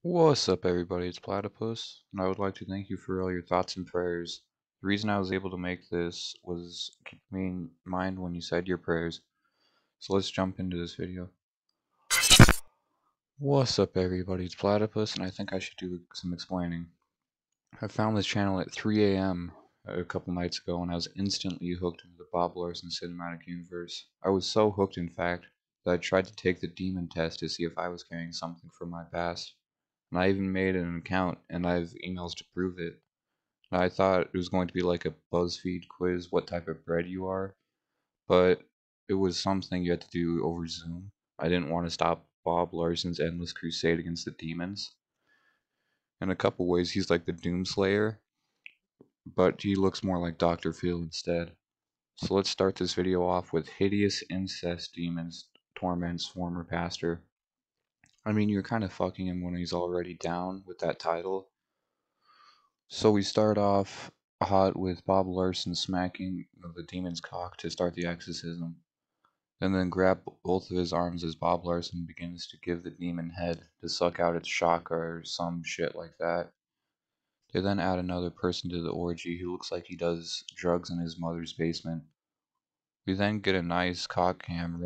What's up, everybody? It's Platypus, and I would like to thank you for all your thoughts and prayers. The reason I was able to make this was keep me in mind when you said your prayers. So let's jump into this video. What's up, everybody? It's Platypus, and I think I should do some explaining. I found this channel at 3 a.m. a couple nights ago, and I was instantly hooked into the Bob Larson cinematic universe. I was so hooked, in fact, that I tried to take the demon test to see if I was carrying something from my past. And I even made an account, and I have emails to prove it. And I thought it was going to be like a BuzzFeed quiz, what type of bread you are, but it was something you had to do over Zoom. I didn't want to stop Bob Larson's endless crusade against the demons. In a couple ways, he's like the Doomslayer, but he looks more like Dr. Phil instead. So let's start this video off with hideous incest demons torments former pastor. I mean, you're kind of fucking him when he's already down with that title. So we start off hot with Bob Larson smacking the demon's cock to start the exorcism, and then grab both of his arms as Bob Larson begins to give the demon head to suck out its chakra or some shit like that. They then add another person to the orgy who looks like he does drugs in his mother's basement. We then get a nice cock cam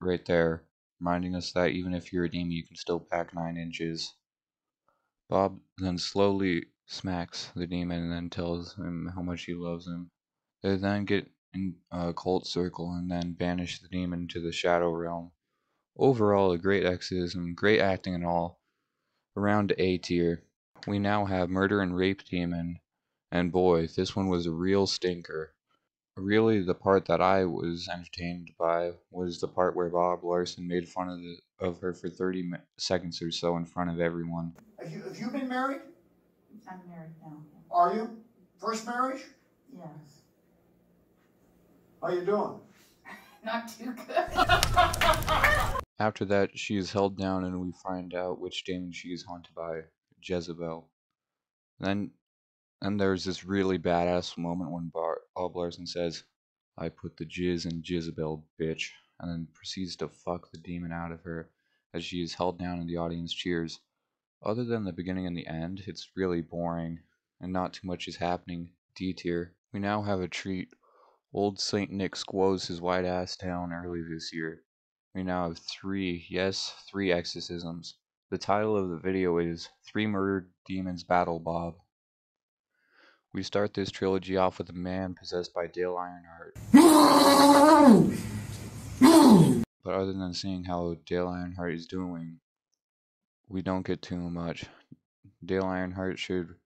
right there, reminding us that even if you're a demon you can still pack 9 inches. Bob then slowly smacks the demon and then tells him how much he loves him. They then get in a cult circle and then banish the demon to the shadow realm. Overall, a great exorcism, great acting and all. Around A tier. We now have Murder and Rape Demon, and boy, this one was a real stinker. Really, the part that I was entertained by was the part where Bob Larson made fun of her for 30 seconds or so in front of everyone. Have you been married? I'm married now. Are you? First marriage? Yes. How you doing? Not too good. After that, she is held down and we find out which demon she is haunted by, Jezebel. Then there's this really badass moment when Bob Larson says, "I put the jizz in Jezebel, bitch," and then proceeds to fuck the demon out of her as she is held down and the audience cheers. Other than the beginning and the end, it's really boring, and not too much is happening. D tier. We now have a treat. Old Saint Nick squoze his white ass down early this year. We now have 3, yes, 3 exorcisms. The title of the video is 3 Murdered Demons Battle Bob. We start this trilogy off with a man possessed by Dale Ironheart. But other than seeing how Dale Ironheart is doing, we don't get too much. Dale Ironheart should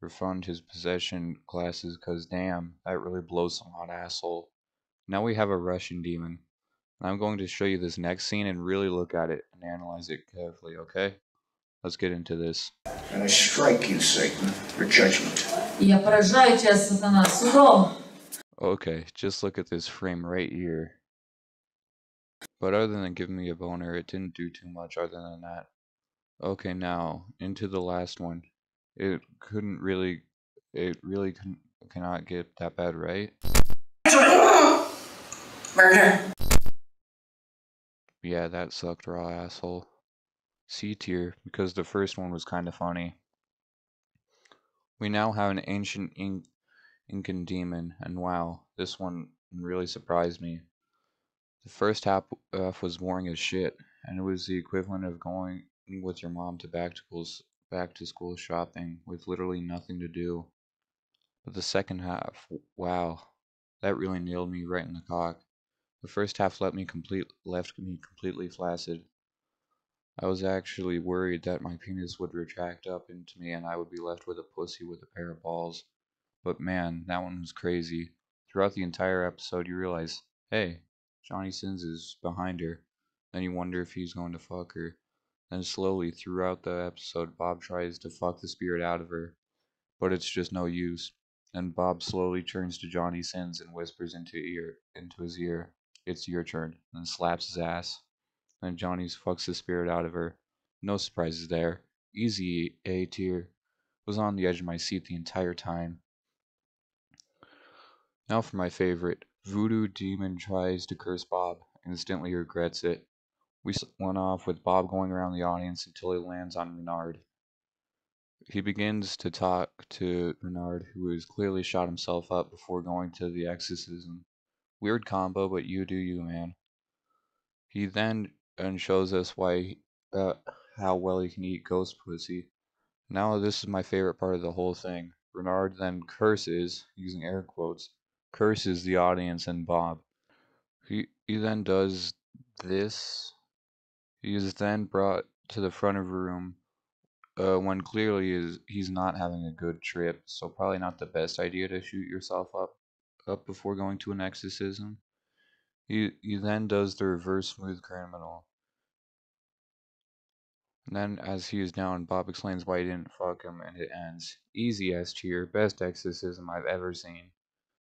refund his possession classes, cause damn, that really blows some hot asshole. Now we have a Russian demon. I'm going to show you this next scene and really look at it and analyze it carefully, okay? Let's get into this. And I strike you, Satan, for judgment. Я поражаю тебя, сатана, судом. Okay, just look at this frame right here. But other than giving me a boner, it didn't do too much other than that. Okay, now, into the last one. It really cannot get that bad, right? Murder. Yeah, that sucked raw, asshole. C tier, because the first one was kinda funny. We now have an ancient Incan demon, and wow, this one really surprised me. The first half was boring as shit, and it was the equivalent of going with your mom to back to school shopping with literally nothing to do. But the second half, wow, that really nailed me right in the cock. The first half left me completely flaccid. I was actually worried that my penis would retract up into me and I would be left with a pussy with a pair of balls. But man, that one was crazy. Throughout the entire episode, you realize, hey, Johnny Sins is behind her. Then you wonder if he's going to fuck her. Then slowly, throughout the episode, Bob tries to fuck the spirit out of her, but it's just no use. And Bob slowly turns to Johnny Sins and whispers into his ear, "It's your turn," and slaps his ass. Then Johnny fucks the spirit out of her. No surprises there. Easy A tier. Was on the edge of my seat the entire time. Now for my favorite. Voodoo Demon tries to curse Bob, instantly regrets it. We went off with Bob going around the audience until he lands on Renard. He begins to talk to Bernard, who has clearly shot himself up before going to the exorcism. Weird combo, but you do you, man. He then shows us uh, how well he can eat ghost pussy. Now this is my favorite part of the whole thing. Bernard then curses, using air quotes, curses the audience and Bob. He then does this. He is then brought to the front of the room when clearly he's not having a good trip, so probably not the best idea to shoot yourself up before going to an exorcism. He then does the reverse smooth criminal. And then as he is down, Bob explains why he didn't fuck him and it ends. Easy S tier, best exorcism I've ever seen.